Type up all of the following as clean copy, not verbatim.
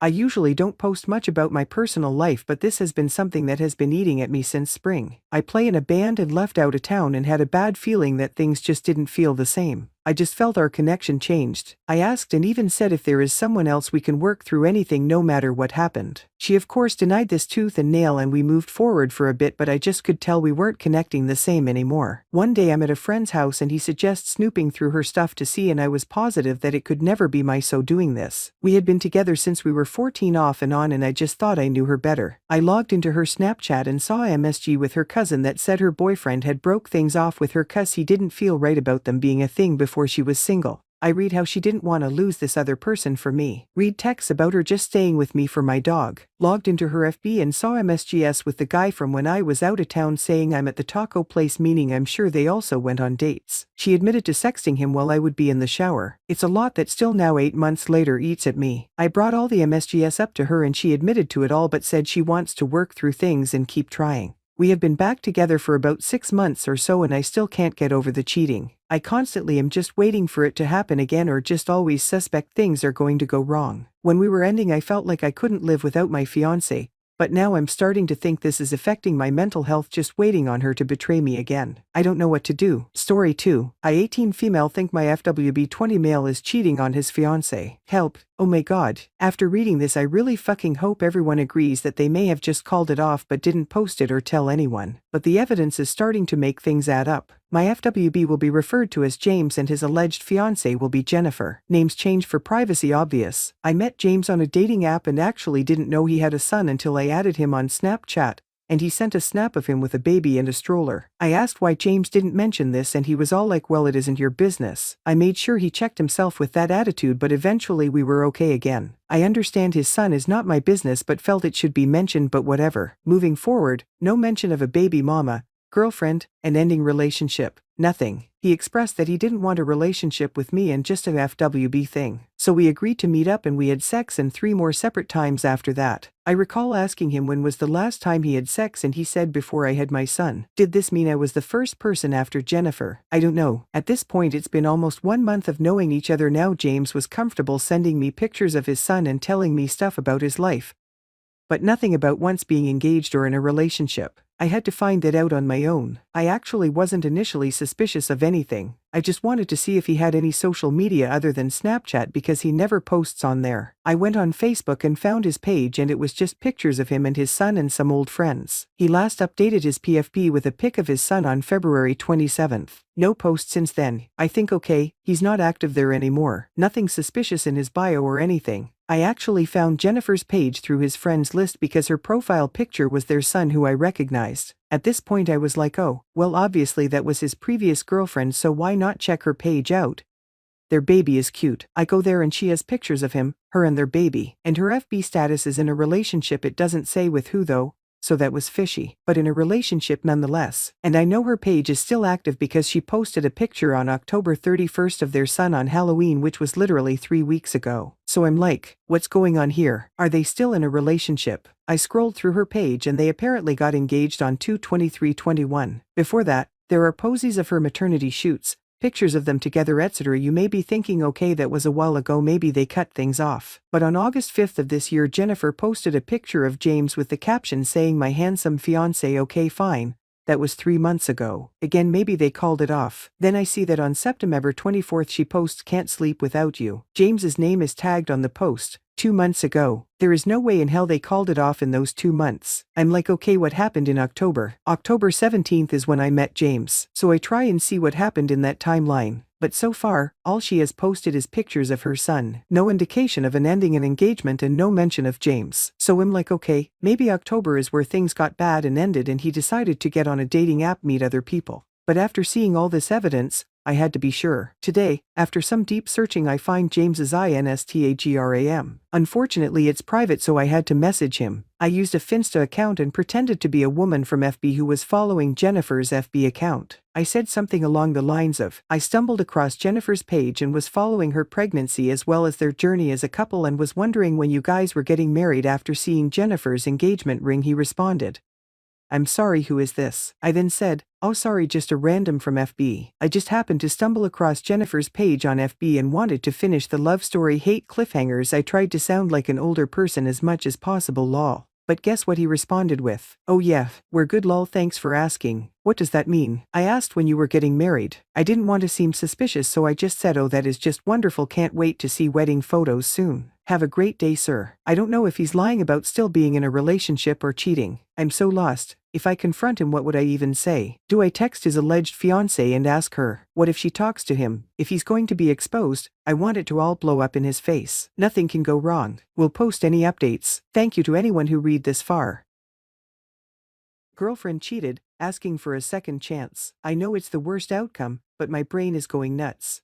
I usually don't post much about my personal life, but this has been something that has been eating at me since spring. I play in a band and left out of town and had a bad feeling that things just didn't feel the same. I just felt our connection changed. I asked and even said if there is someone else we can work through anything no matter what happened. She of course denied this tooth and nail and we moved forward for a bit, but I just could tell we weren't connecting the same anymore. One day I'm at a friend's house and he suggests snooping through her stuff to see, and I was positive that it could never be my so doing this. We had been together since we were 14 off and on, and I just thought I knew her better. I logged into her Snapchat and saw a MSG with her cousin that said her boyfriend had broke things off with her cuz he didn't feel right about them being a thing before she was single. I read how she didn't want to lose this other person for me. Read texts about her just staying with me for my dog. Logged into her FB and saw MSGS with the guy from when I was out of town saying I'm at the taco place, meaning I'm sure they also went on dates. She admitted to sexting him while I would be in the shower. It's a lot that still now 8 months later eats at me. I brought all the MSGS up to her and she admitted to it all but said she wants to work through things and keep trying. We have been back together for about 6 months or so and I still can't get over the cheating. I constantly am just waiting for it to happen again or just always suspect things are going to go wrong. When we were ending I felt like I couldn't live without my fiancé, but now I'm starting to think this is affecting my mental health, just waiting on her to betray me again. I don't know what to do. Story 2. I 18 female think my FWB 20 male is cheating on his fiancé. Help. Oh my god. After reading this I really fucking hope everyone agrees that they may have just called it off but didn't post it or tell anyone. But the evidence is starting to make things add up. My FWB will be referred to as James and his alleged fiancée will be Jennifer. Names changed for privacy obvious. I met James on a dating app and actually didn't know he had a son until I added him on Snapchat, and he sent a snap of him with a baby and a stroller. I asked why James didn't mention this and he was all like, well, it isn't your business. I made sure he checked himself with that attitude, but eventually we were okay again. I understand his son is not my business but felt it should be mentioned, but whatever. Moving forward, no mention of a baby mama, girlfriend, and ending relationship. Nothing. He expressed that he didn't want a relationship with me and just an FWB thing. So we agreed to meet up and we had sex and 3 more separate times after that. I recall asking him when was the last time he had sex and he said before I had my son. Did this mean I was the first person after Jennifer? I don't know. At this point it's been almost 1 month of knowing each other now. James was comfortable sending me pictures of his son and telling me stuff about his life, but nothing about once being engaged or in a relationship. I had to find that out on my own. I actually wasn't initially suspicious of anything. I just wanted to see if he had any social media other than Snapchat because he never posts on there. I went on Facebook and found his page and it was just pictures of him and his son and some old friends. He last updated his PFP with a pic of his son on February 27th. No post since then. I think okay, he's not active there anymore. Nothing suspicious in his bio or anything. I actually found Jennifer's page through his friends list because her profile picture was their son who I recognized. At this point I was like, oh, well obviously that was his previous girlfriend, so why not check her page out? Their baby is cute. I go there and she has pictures of him, her and their baby, and her FB status is in a relationship. It doesn't say with who though, so that was fishy, but in a relationship nonetheless. And I know her page is still active because she posted a picture on October 31st of their son on Halloween, which was literally 3 weeks ago. So I'm like, what's going on here? Are they still in a relationship? I scrolled through her page and they apparently got engaged on 2/23/21. Before that, there are posies of her maternity shoots, pictures of them together, etc. You may be thinking, okay, that was a while ago, maybe they cut things off. But on August 5th of this year, Jennifer posted a picture of James with the caption saying, my handsome fiancé. Okay, fine. That was 3 months ago. Again, maybe they called it off. Then I see that on September 24th she posts, can't sleep without you. James's name is tagged on the post. 2 months ago. There is no way in hell they called it off in those 2 months. I'm like, okay, what happened in October? October 17th is when I met James. So I try and see what happened in that timeline. But so far, all she has posted is pictures of her son. No indication of an ending an engagement and no mention of James. So I'm like, okay, maybe October is where things got bad and ended and he decided to get on a dating app, meet other people. But after seeing all this evidence, I had to be sure. Today, after some deep searching, I find James's Instagram. Unfortunately it's private, so I had to message him. I used a Finsta account and pretended to be a woman from FB who was following Jennifer's FB account. I said something along the lines of, I stumbled across Jennifer's page and was following her pregnancy as well as their journey as a couple and was wondering when you guys were getting married. After seeing Jennifer's engagement ring, he responded, I'm sorry, who is this? I then said, "Oh, sorry, just a random from FB. I just happened to stumble across Jennifer's page on FB and wanted to finish the love story hate cliffhangers." I tried to sound like an older person as much as possible, lol. But guess what he responded with? "Oh yeah, we're good lol, thanks for asking. What does that mean?" I asked when you were getting married. I didn't want to seem suspicious, so I just said, "Oh, that is just wonderful, can't wait to see wedding photos soon. Have a great day, sir." I don't know if he's lying about still being in a relationship or cheating. I'm so lost. If I confront him, what would I even say? Do I text his alleged fiancée and ask her? What if she talks to him? If he's going to be exposed, I want it to all blow up in his face. Nothing can go wrong. We'll post any updates. Thank you to anyone who read this far. Girlfriend cheated, asking for a second chance. I know it's the worst outcome, but my brain is going nuts.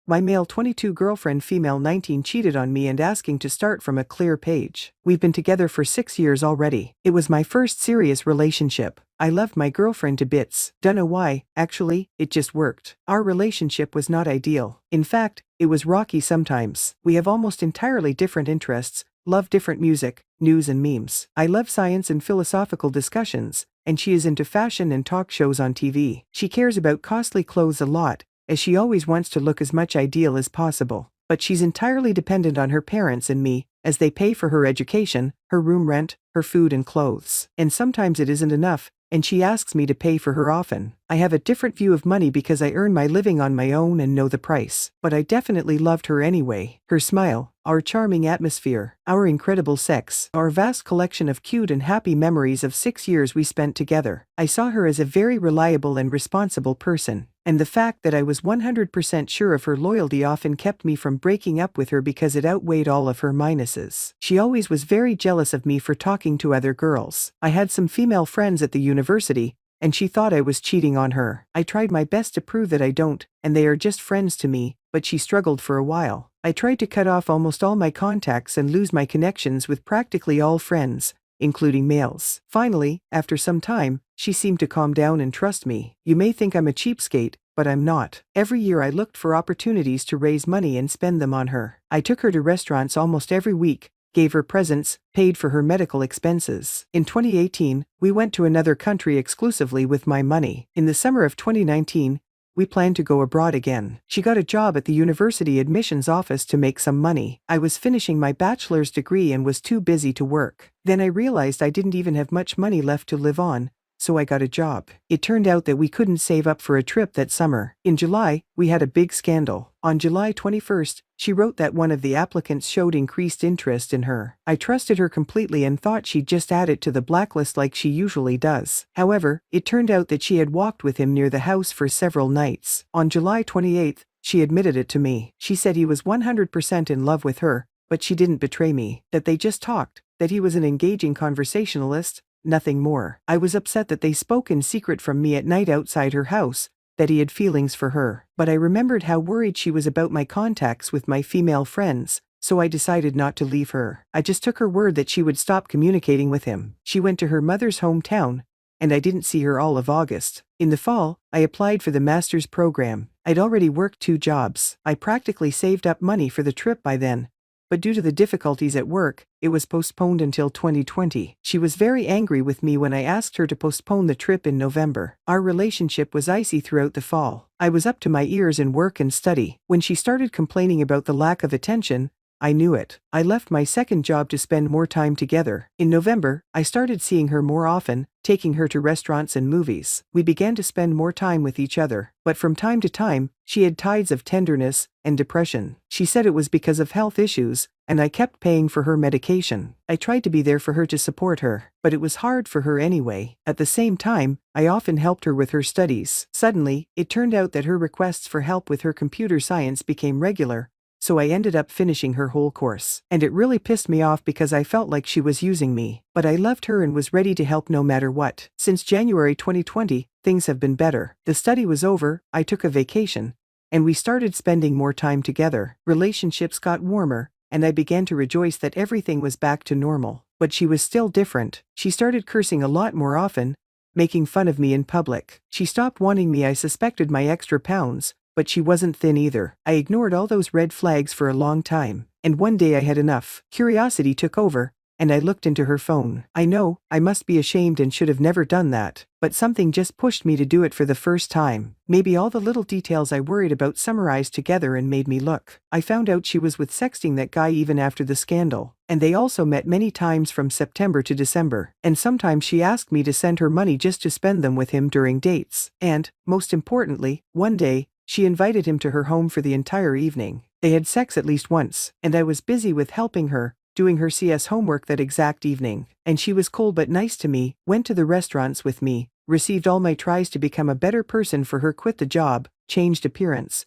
My male 22 girlfriend, female 19, cheated on me and asking to start from a clear page. We've been together for 6 years already. It was my first serious relationship. I loved my girlfriend to bits. Don't know why, actually, it just worked. Our relationship was not ideal. In fact, it was rocky sometimes. We have almost entirely different interests, love different music, news and memes. I love science and philosophical discussions, and she is into fashion and talk shows on TV. She cares about costly clothes a lot, as she always wants to look as much ideal as possible. But she's entirely dependent on her parents and me, as they pay for her education, her room rent, her food and clothes. And sometimes it isn't enough, and she asks me to pay for her often. I have a different view of money because I earn my living on my own and know the price. But I definitely loved her anyway. Her smile, our charming atmosphere, our incredible sex, our vast collection of cute and happy memories of 6 years we spent together. I saw her as a very reliable and responsible person. And the fact that I was 100% sure of her loyalty often kept me from breaking up with her because it outweighed all of her minuses. She always was very jealous of me for talking to other girls. I had some female friends at the university, and she thought I was cheating on her. I tried my best to prove that I don't, and they are just friends to me, but she struggled for a while. I tried to cut off almost all my contacts and lose my connections with practically all friends, including males. Finally, after some time, she seemed to calm down and trust me. You may think I'm a cheapskate, but I'm not. Every year I looked for opportunities to raise money and spend them on her. I took her to restaurants almost every week, gave her presents, paid for her medical expenses. In 2018, we went to another country exclusively with my money. In the summer of 2019, we planned to go abroad again. She got a job at the university admissions office to make some money. I was finishing my bachelor's degree and was too busy to work. Then I realized I didn't even have much money left to live on, so I got a job. It turned out that we couldn't save up for a trip that summer. In July, we had a big scandal. On July 21st, she wrote that one of the applicants showed increased interest in her. I trusted her completely and thought she'd just add it to the blacklist like she usually does. However, it turned out that she had walked with him near the house for several nights. On July 28th, she admitted it to me. She said he was 100% in love with her, but she didn't betray me, that they just talked, that he was an engaging conversationalist, nothing more. I was upset that they spoke in secret from me at night outside her house, that he had feelings for her. But I remembered how worried she was about my contacts with my female friends, so I decided not to leave her. I just took her word that she would stop communicating with him. She went to her mother's hometown, and I didn't see her all of August. In the fall, I applied for the master's program. I'd already worked 2 jobs. I practically saved up money for the trip by then, but due to the difficulties at work, it was postponed until 2020. She was very angry with me when I asked her to postpone the trip in November. Our relationship was icy throughout the fall. I was up to my ears in work and study. When she started complaining about the lack of attention, I knew it. I left my second job to spend more time together. In November, I started seeing her more often, taking her to restaurants and movies. We began to spend more time with each other, but from time to time, she had tides of tenderness and depression. She said it was because of health issues, and I kept paying for her medication. I tried to be there for her to support her, but it was hard for her anyway. At the same time, I often helped her with her studies. Suddenly, it turned out that her requests for help with her computer science became regular, so I ended up finishing her whole course. And it really pissed me off because I felt like she was using me. But I loved her and was ready to help no matter what. Since January 2020, things have been better. The study was over, I took a vacation, and we started spending more time together. Relationships got warmer, and I began to rejoice that everything was back to normal. But she was still different. She started cursing a lot more often, making fun of me in public. She stopped wanting me. I suspected my extra pounds, but she wasn't thin either. I ignored all those red flags for a long time, and one day I had enough. Curiosity took over, and I looked into her phone. I know, I must be ashamed and should have never done that, but something just pushed me to do it for the first time. Maybe all the little details I worried about summarized together and made me look. I found out she was with sexting that guy even after the scandal, and they also met many times from September to December, and sometimes she asked me to send her money just to spend them with him during dates. And, most importantly, one day, she invited him to her home for the entire evening. They had sex at least once, and I was busy with helping her, doing her CS homework that exact evening. And she was cool but nice to me, went to the restaurants with me, received all my tries to become a better person for her, quit the job, changed appearance,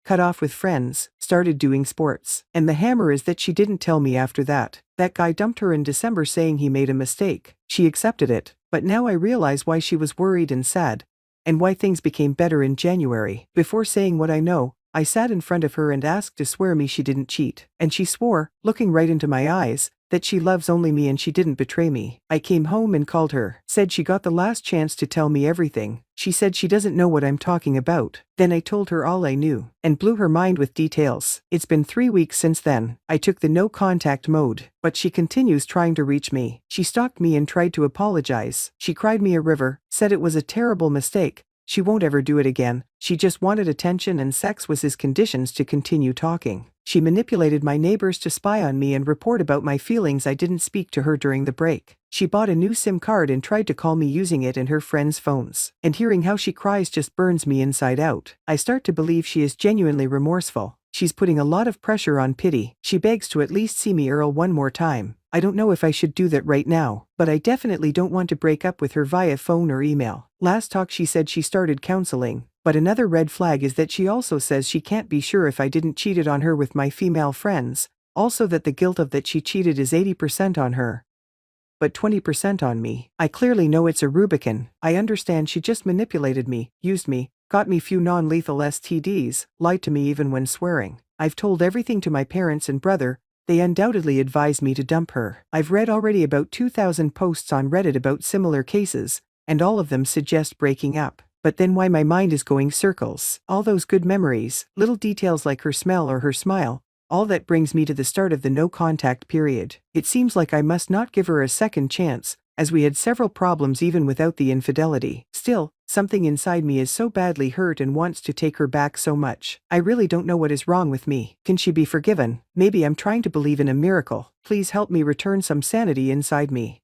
cut off with friends, started doing sports. And the hammer is that she didn't tell me after that. That guy dumped her in December saying he made a mistake. She accepted it, but now I realize why she was worried and sad, and why things became better in January. Before saying what I know, I sat in front of her and asked to swear me she didn't cheat. And she swore, looking right into my eyes, that she loves only me and she didn't betray me. I came home and called her, said she got the last chance to tell me everything. She said she doesn't know what I'm talking about. Then I told her all I knew, and blew her mind with details. It's been 3 weeks since then. I took the no contact mode, but she continues trying to reach me. She stalked me and tried to apologize. She cried me a river, said it was a terrible mistake. She won't ever do it again. She just wanted attention and sex was his conditions to continue talking. She manipulated my neighbors to spy on me and report about my feelings. I didn't speak to her during the break. She bought a new SIM card and tried to call me using it in her friends' phones. And hearing how she cries just burns me inside out. I start to believe she is genuinely remorseful. She's putting a lot of pressure on pity. She begs to at least see me Earl one more time. I don't know if I should do that right now, but I definitely don't want to break up with her via phone or email. Last talk she said she started counseling, but another red flag is that she also says she can't be sure if I didn't cheated on her with my female friends, also that the guilt of that she cheated is 80% on her, but 20% on me. I clearly know it's a Rubicon. I understand she just manipulated me, used me, got me few non-lethal STDs, lied to me even when swearing. I've told everything to my parents and brother. They undoubtedly advised me to dump her. I've read already about 2,000 posts on Reddit about similar cases, and all of them suggest breaking up. But then why my mind is going circles? All those good memories, little details like her smell or her smile, all that brings me to the start of the no contact period. It seems like I must not give her a second chance, as we had several problems even without the infidelity. Still, something inside me is so badly hurt and wants to take her back so much. I really don't know what is wrong with me. Can she be forgiven? Maybe I'm trying to believe in a miracle. Please help me return some sanity inside me.